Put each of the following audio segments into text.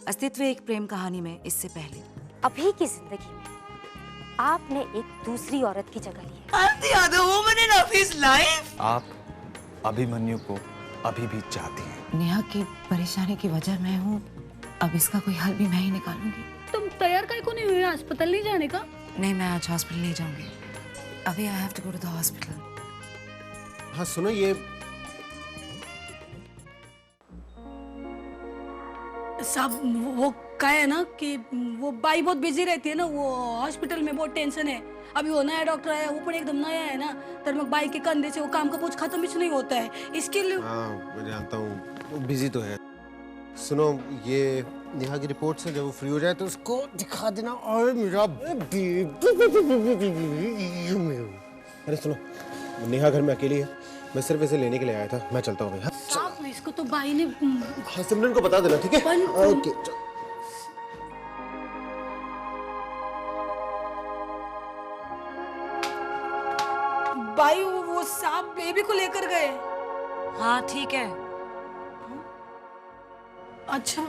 अस्तित्व एक प्रेम कहानी में इससे पहले। अभी की जिंदगी में आपने एक दूसरी औरत की जगह ली है। I'm the other woman in Abhi's life. आप अभिमन्यु को अभी भी चाहती हैं। नेहा की परेशानी की वजह मैं हूँ। अब इसका कोई हल भी मैं ही निकालूंगी। तुम तैयार काहे को नहीं हुई अस्पताल नहीं जाने का? नहीं, मैं आज हॉस्पिटल नहीं जाऊंगी। अभी I have to go to the hospital. हाँ सुनो, ये सब वो क्या है ना कि वो बाई बहुत बिजी रहती है ना, वो हॉस्पिटल में बहुत टेंशन है। अभी वो नया डॉक्टर आया, वो पण एकदम नया है ना, तर मग बाई के कंधे से वो काम का कुछ खत्म ही नहीं होता है, इसके लिए। हाँ मैं जानता हूँ, वो बिजी तो है। सुनो, ये नेहा की रिपोर्ट से जब वो फ्री हो जाए तो उसको दिखा देना। और मेरा अरे सुनो, नेहा घर में अकेली है, मैं सिर्फ इसे लेने के लिए आया था। मैं चलता हूँ। साहब इसको तो बाई ने। हाँ सिमरन को बता देना, ठीक है? ओके। बाई वो सांप बेबी को लेकर गए। हाँ ठीक है। अच्छा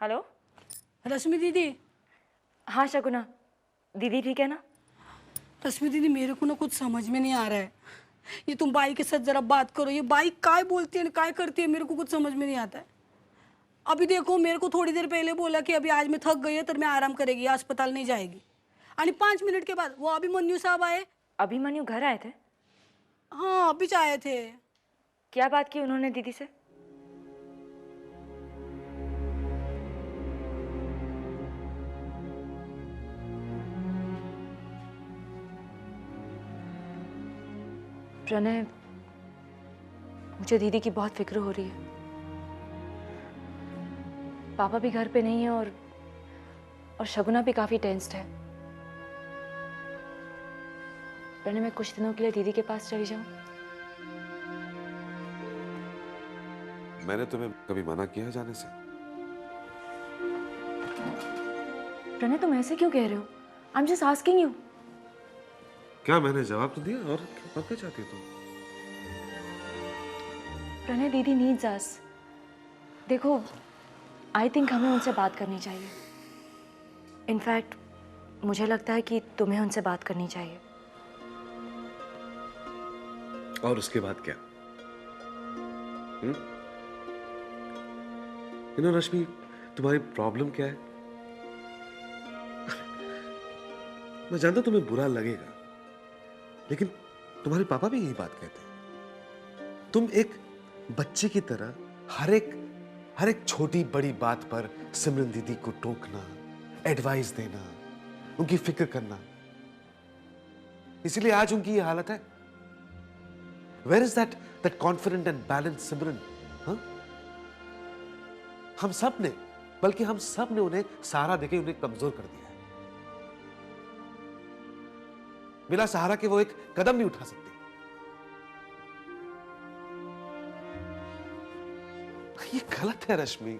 हेलो रश्मि दीदी। हाँ शगुना दीदी ठीक है ना? रश्मि दीदी मेरे को ना कुछ समझ में नहीं आ रहा है। ये तुम बाई के साथ जरा बात करो, ये बाई काय बोलती है काय करती है, मेरे को कुछ समझ में नहीं आता है। अभी देखो मेरे को थोड़ी देर पहले बोला कि अभी आज मैं थक गई है तो मैं आराम करेगी, अस्पताल नहीं जाएगी। और 5 मिनट के बाद वो अभिमन्यु साहब आए। अभिमन्यु घर आए थे? हाँ अभी आए थे। क्या बात की उन्होंने दीदी से? प्रणय, मुझे दीदी की बहुत फिक्र हो रही है। पापा भी घर पे नहीं है और शगुना भी काफी टेंस्ड है। प्रणय, मैं कुछ दिनों के लिए दीदी के पास चली जाऊं? मैंने तुम्हें कभी मना किया है जाने से? प्रणय, तुम ऐसे क्यों कह रहे हो? I am just asking you. क्या मैंने जवाब तो दिया, और क्या चाहती हो तुम? प्रणय, दीदी नीड्स अस। देखो, आई थिंक हमें उनसे बात करनी चाहिए। इनफैक्ट मुझे लगता है कि तुम्हें उनसे बात करनी चाहिए। और उसके बाद क्या? रश्मि, तुम्हारी प्रॉब्लम क्या है? मैं जानता हूं तुम्हें बुरा लगेगा, लेकिन तुम्हारे पापा भी यही बात कहते हैं। तुम एक बच्चे की तरह हर एक छोटी बड़ी बात पर सिमरन दीदी को टोकना, एडवाइस देना, उनकी फिक्र करना, इसीलिए आज उनकी ये हालत है। Where is that confident and balanced सिमरन? हाँ? हम सब ने उन्हें सहारा देके उन्हें कमजोर कर दिया है। बिना सहारा के वो एक कदम नहीं उठा सकती। ये गलत है Rashmi.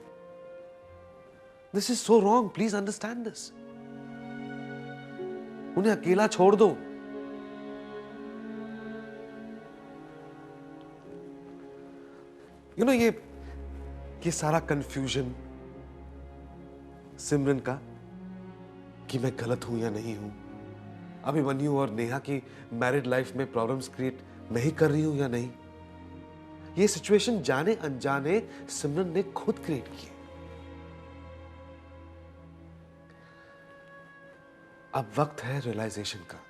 This is so wrong, please understand this. उन्हें अकेला छोड़ दो। ये सारा कंफ्यूजन सिमरन का कि मैं गलत हूं या नहीं हूं, अभिमन्यु और नेहा की मैरिड लाइफ में प्रॉब्लम्स क्रिएट नहीं कर रही हूं या नहीं, ये सिचुएशन जाने अनजाने सिमरन ने खुद क्रिएट की। अब वक्त है रियलाइजेशन का।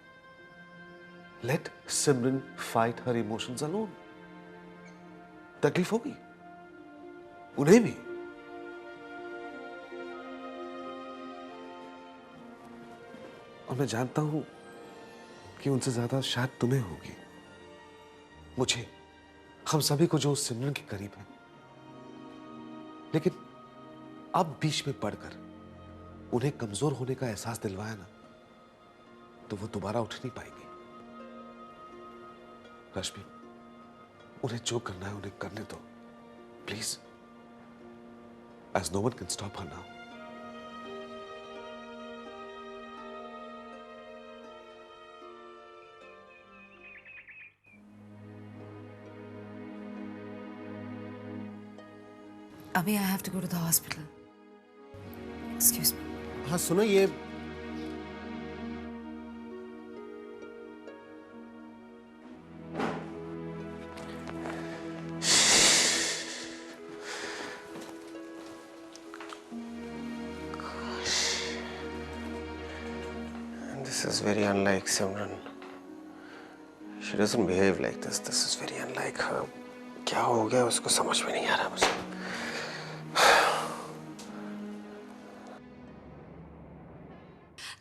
लेट सिमरन फाइट हर इमोशंस अलोन। तकलीफ होगी उन्हें भी, और मैं जानता हूं कि उनसे ज्यादा शायद तुम्हें होगी, मुझे, हम सभी को जो सिमरन के करीब है। लेकिन अब बीच में पड़कर उन्हें कमजोर होने का एहसास दिलवाया ना, तो वो दोबारा उठ नहीं पाएंगे। रश्मि, उन्हें जो करना है उन्हें करने दो, please, as no one can stop her now. अभी I have to go to the hospital. Excuse me. हाँ सुनो, ये This is very unlike Simran. She doesn't behave like this. This is very unlike her. क्या हो गया उसको समझ में नहीं आ रहा मुझे।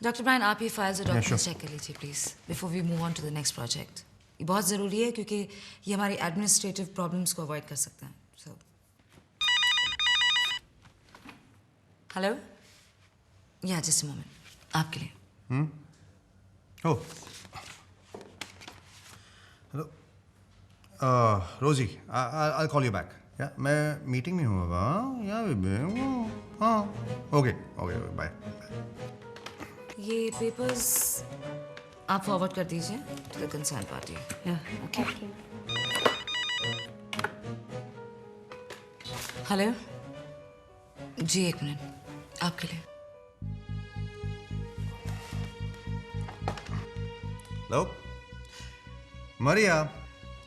डॉक्टर ब्रायन, आप ये फाइल्स और डॉक्यूमेंट्स चेक कर लीजिए please before we move on to the next project. ये बहुत ज़रूरी है क्योंकि ये हमारी एडमिनिस्ट्रेटिव प्रॉब्लम्स को अवॉइड कर सकते हैं। सो हेलो, या जस्ट अ मोमेंट, आपके लिए। Oh. Hello. Rosie, I'll call you back. Yeah, मैं मीटिंग में हूँ अभी। या हाँ, ओके, बाय। ये पेपर्स आप फॉरवर्ड कर दीजिए to the concern party. Okay. Hello जी, एक मिनट आपके लिए। हेलो मरिया,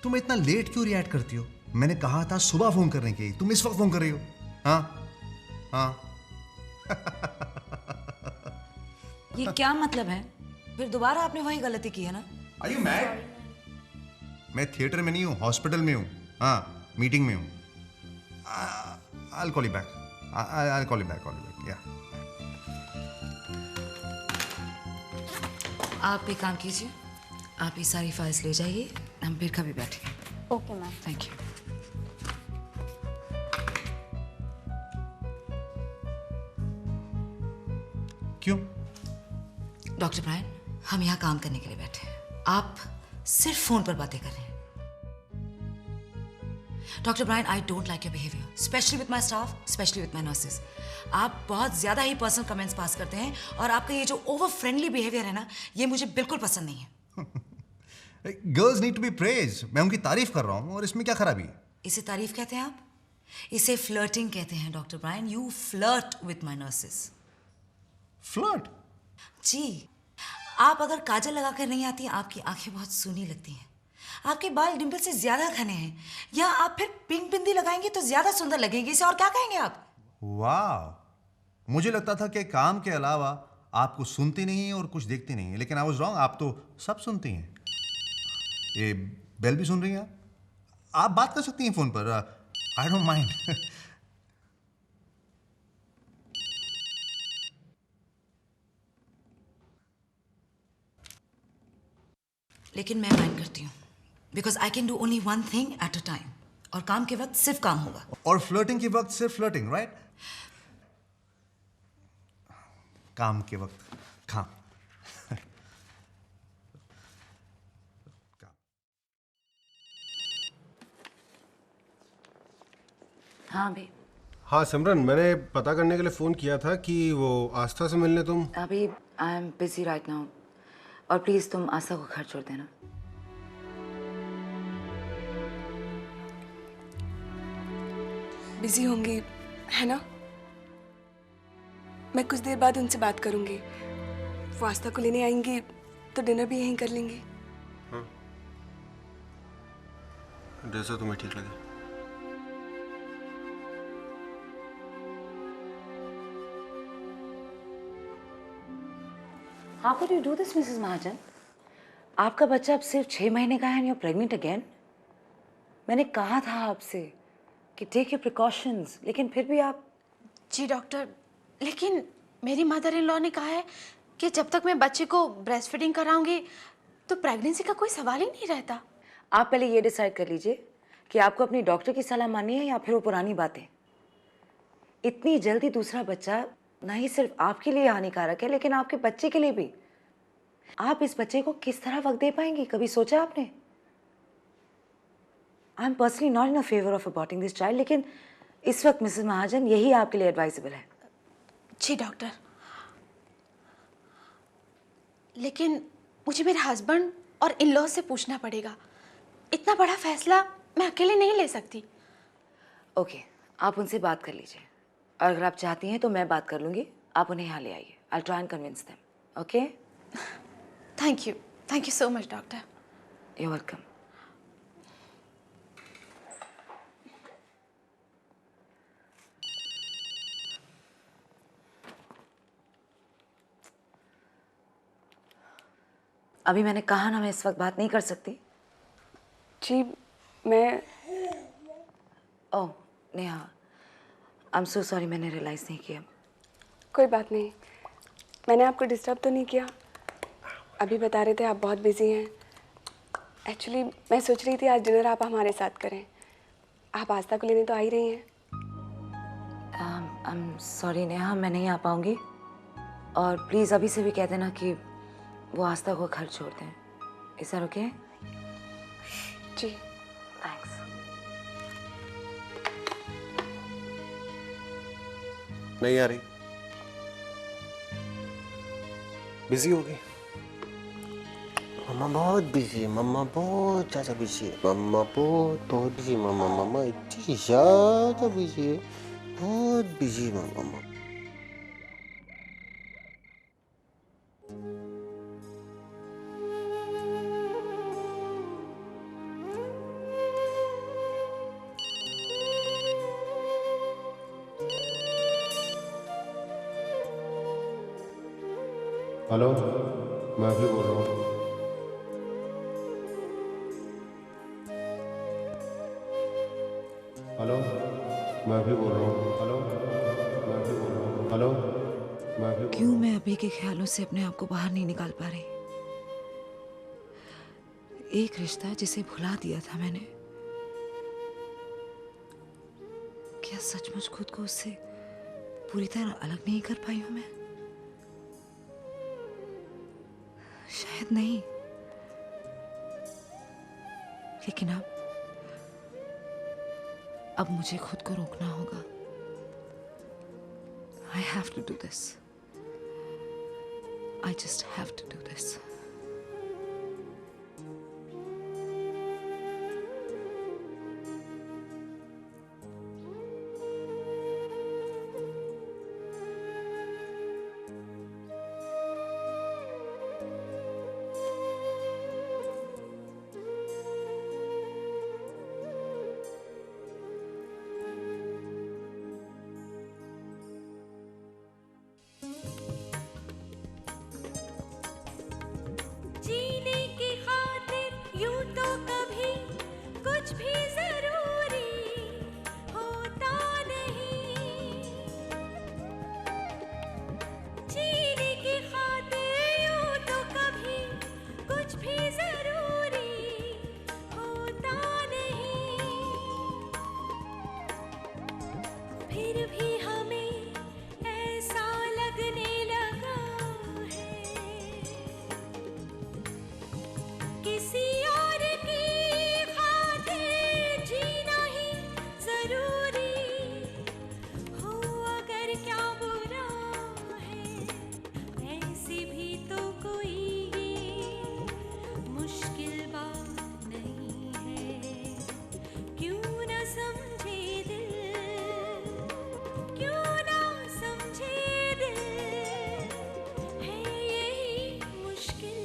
तुम इतना लेट क्यों रिएक्ट करती हो? मैंने कहा था सुबह फोन करने के, तुम इस वक्त फोन कर रही हो। हाँ हाँ। ये क्या मतलब है? फिर दोबारा आपने वही गलती की है ना? Are you mad? मैं थिएटर में नहीं हूँ, हॉस्पिटल में हूँ। हाँ, मीटिंग में हूँ। I'll call you back. I'll call you back. Yeah. आप एक काम कीजिए, आप ये सारी फाइल्स ले जाइए, हम फिर कभी बैठेंगे। Okay ma'am. Thank you. क्यों? डॉक्टर ब्रायन, हम यहाँ काम करने के लिए बैठे हैं, आप सिर्फ फोन पर बातें कर रहे हैं। Doctor Brian, I don't like your behaviour, especially with my staff, especially with my nurses. आप बहुत ज़्यादा ही पर्सनल कमेंट्स पास करते हैं और आपका ये जो ओवर फ्रेंडली बिहेवियर है ना, ये मुझे बिल्कुल पसंद नहीं है। Girls need to be praise. मैं उनकी तारीफ कर रहा हूँ और इसमें क्या खराबी है? इसे तारीफ कहते हैं आप? इसे फ्लर्टिंग कहते हैं doctor Brian. You flirt with my nurses. Flirt? जी, आप अगर काजल लगा कर नहीं आती, आपकी आंखें बहुत सूनी लगती हैं, आपके बाल डिंपल से ज्यादा घने हैं, या आप फिर पिंक बिंदी लगाएंगे तो ज्यादा सुंदर लगेंगे। इसे और क्या कहेंगे आप? वाह, मुझे लगता था कि काम के अलावा आप कुछ सुनती नहीं है और कुछ देखती नहीं है, लेकिन आई वाज रॉन्ग। आप तो सब सुनती हैं। ये बेल भी सुन रही हैं आप बात कर सकती हैं फोन पर। I don't mind. लेकिन मैं माइंड करती हूँ, because I can do only one thing at a time, और काम के वक्त सिर्फ काम होगा। और फ्लर्टिंग के वक्त सिर्फ फ्लर्टिंग, राइट? काम के वक्त काम। हाँ अभी हाँ सिमरन, मैंने पता करने के लिए फ़ोन किया था कि वो आस्था से मिलने तुम। अभी I am busy right now, और प्लीज तुम आस्था को घर छोड़ देना। बिजी होंगी है ना? मैं कुछ देर बाद उनसे बात करूंगी। वो आस्था को लेने आएंगी तो डिनर भी यहीं कर लेंगे। हाँ, जैसा तुम्हें ठीक लगे। How could you do this, Mrs. महाजन? आपका बच्चा अब सिर्फ 6 महीने का है and you're pregnant again? मैंने कहा था आपसे कि take your precautions, लेकिन फिर भी आप। जी डॉक्टर, लेकिन मेरी मदर इन लॉ ने कहा है कि जब तक मैं बच्चे को ब्रेस्ट फीडिंग कराऊंगी तो प्रेगनेंसी का कोई सवाल ही नहीं रहता। आप पहले ये डिसाइड कर लीजिए कि आपको अपनी डॉक्टर की सलाह माननी है या फिर वो पुरानी बातें। इतनी जल्दी दूसरा बच्चा ना ही सिर्फ आपके लिए हानिकारक है, लेकिन आपके बच्चे के लिए भी। आप इस बच्चे को किस तरह वक्त दे पाएंगी, कभी सोचा आपने? I am personally not in a favour of aborting this child, लेकिन इस वक्त मिसेस महाजन यही आपके लिए एडवाइजेबल है। जी डॉक्टर, लेकिन मुझे मेरे हस्बैंड और इन लॉ से पूछना पड़ेगा। इतना बड़ा फैसला मैं अकेले नहीं ले सकती। ओके, आप उनसे बात कर लीजिए, और अगर आप चाहती हैं तो मैं बात कर लूँगी, आप उन्हें यहाँ ले आइए। I try and convince them, okay? Thank you so much doctor. You welcome. अभी मैंने कहा ना मैं इस वक्त बात नहीं कर सकती। जी मैं oh Neha, I am so sorry, मैंने रियलाइज़ नहीं किया। कोई बात नहीं, मैंने आपको डिस्टर्ब तो नहीं किया? अभी बता रहे थे आप बहुत बिजी हैं। एक्चुअली मैं सोच रही थी आज डिनर आप हमारे साथ करें। आप आस्था को लेने तो आ ही रही हैं। आई एम सॉरी नेहा, मैं नहीं आ पाऊँगी, और प्लीज़ अभी से भी कह देना कि वो आस्था को घर छोड़ दें। Is that okay? जी थैंक्स। नहीं आ रही, बिजी हो गई। मम्मा बहुत बिजी है, मम्मा बहुत ज़्यादा बिजी है, मम्मा बहुत बिजी, मम्मा इतनी ज़्यादा बिजी है, बहुत बिजी मम्मा। हेलो, मैं अभी बोल रहा हूँ। हेलो, मैं अभी बोल रहा हूँ। हेलो, मैं अभी बोल रहा हूँ। हेलो, मैं अभी। क्यों मैं अभी के ख्यालों से अपने आप को बाहर नहीं निकाल पा रही? एक रिश्ता जिसे भुला दिया था मैंने, क्या सचमुच खुद को उससे पूरी तरह अलग नहीं कर पाई हूं मैं? शायद नहीं, लेकिन अब मुझे खुद को रोकना होगा। I have to do this. I just have to do this. जीने की खातिर यूं तो कभी कुछ भी जरूरी होता नहीं। जीने की खातिर यूं तो कभी कुछ भी जरूरी होता नहीं। फिर भी हमें ऐसा लगने लगा किसी और की खातिर जीना ही जरूरी हो। अगर क्या बुरा है, ऐसी भी तो कोई ये मुश्किल बात नहीं है। क्यों न समझे दिल, क्यों ना समझे दिल, है यही मुश्किल।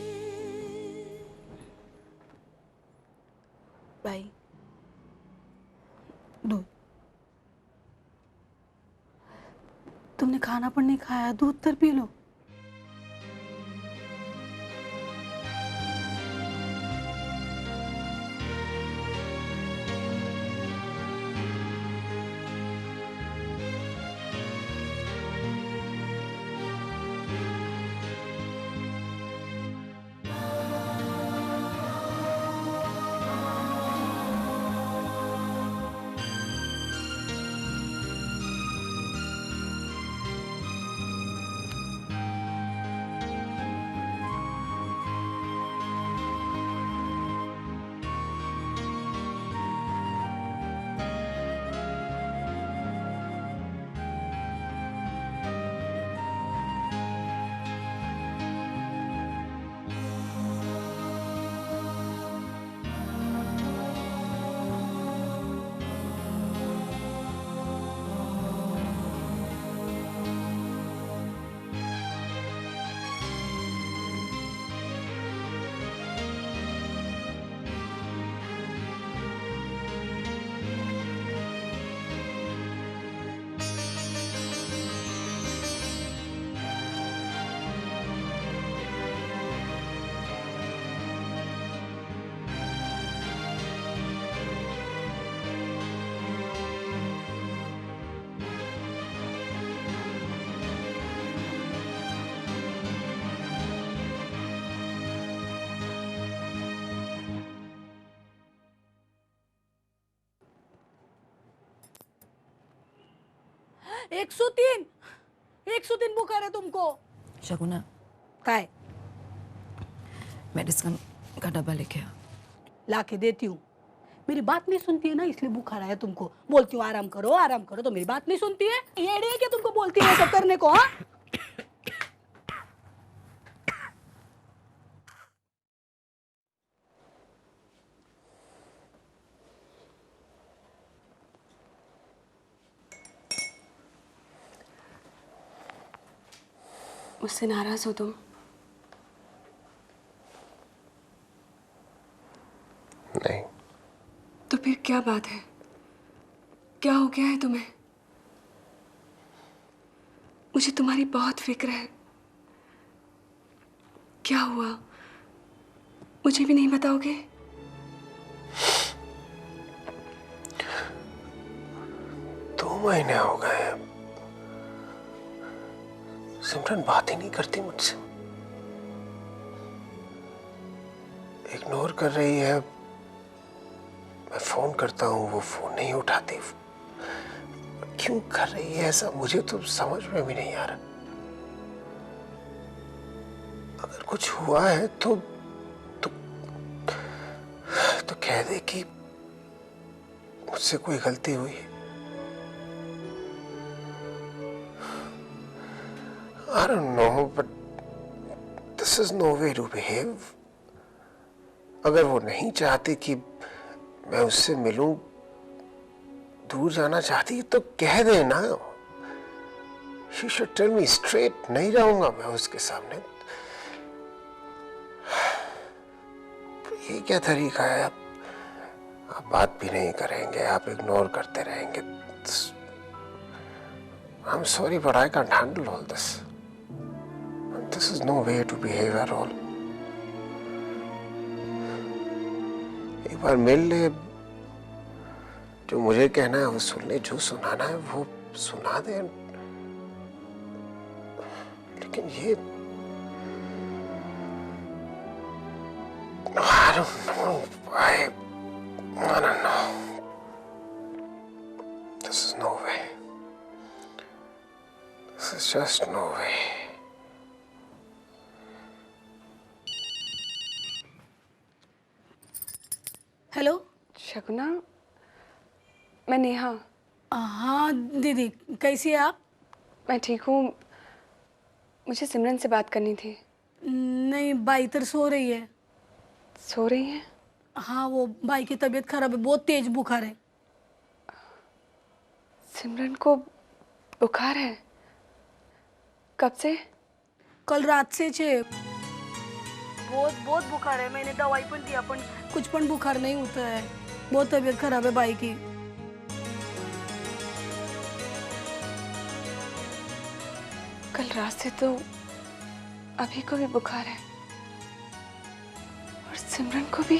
भाई दूध, तुमने खाना पण नहीं खाया, दूध तर पी लो। 103 103 बुखार है तुमको। शगुना, काय मेडिसिन का डब्बा लेके आ। ला के देती हूँ। मेरी बात नहीं सुनती है ना, इसलिए बुखार आया तुमको। बोलती हूँ आराम करो तो मेरी बात नहीं सुनती है। ये है क्या तुमको बोलती है सब करने को? हाँ, मुझसे नाराज हो तुम? नहीं। तो फिर क्या बात है? क्या हो गया है तुम्हें? मुझे तुम्हारी बहुत फिक्र है। क्या हुआ? मुझे भी नहीं बताओगे? दो महीने हो गए हैं, सिमरन बात ही नहीं करती मुझसे, इग्नोर कर रही है। मैं फोन करता हूँ वो फोन नहीं उठाती। क्यों कर रही है ऐसा, मुझे तो समझ में भी नहीं आ रहा। अगर कुछ हुआ है तो कह दे कि मुझसे कोई गलती हुई है। I don't know, but this is no way to behave. अगर वो नहीं चाहती कि मैं उससे मिलूं, दूर जाना चाहती तो कह देना। She should tell me straight. नहीं रहूंगा मैं उसके सामने। ये क्या तरीका है? आप बात भी नहीं करेंगे, आप इग्नोर करते रहेंगे। I'm sorry, but I can't handle all this. This is no way to behave at all. एक बार मिल ले, जो मुझे कहना है वो सुन ले, जो सुनाना है वो सुना दे। लेकिन ये I don't know. I don't know. This is no way. This is just no way. Hello. Shaguna, मैं नेहा। हाँ दीदी, कैसी है आप? मैं ठीक हूँ। मुझे सिमरन से बात करनी थी। नहीं, बाई इधर सो रही है। सो रही है? हाँ, वो बाई की तबीयत खराब है, बहुत तेज बुखार है। सिमरन को बुखार है? कब से? कल रात से छे। बहुत बुखार है। मैंने दवाई पण दिया, पण कुछ पण बुखार नहीं होता है। बहुत तबीयत खराब है बाई की। कल रात से तो अभी को भी बुखार है और सिमरन को भी।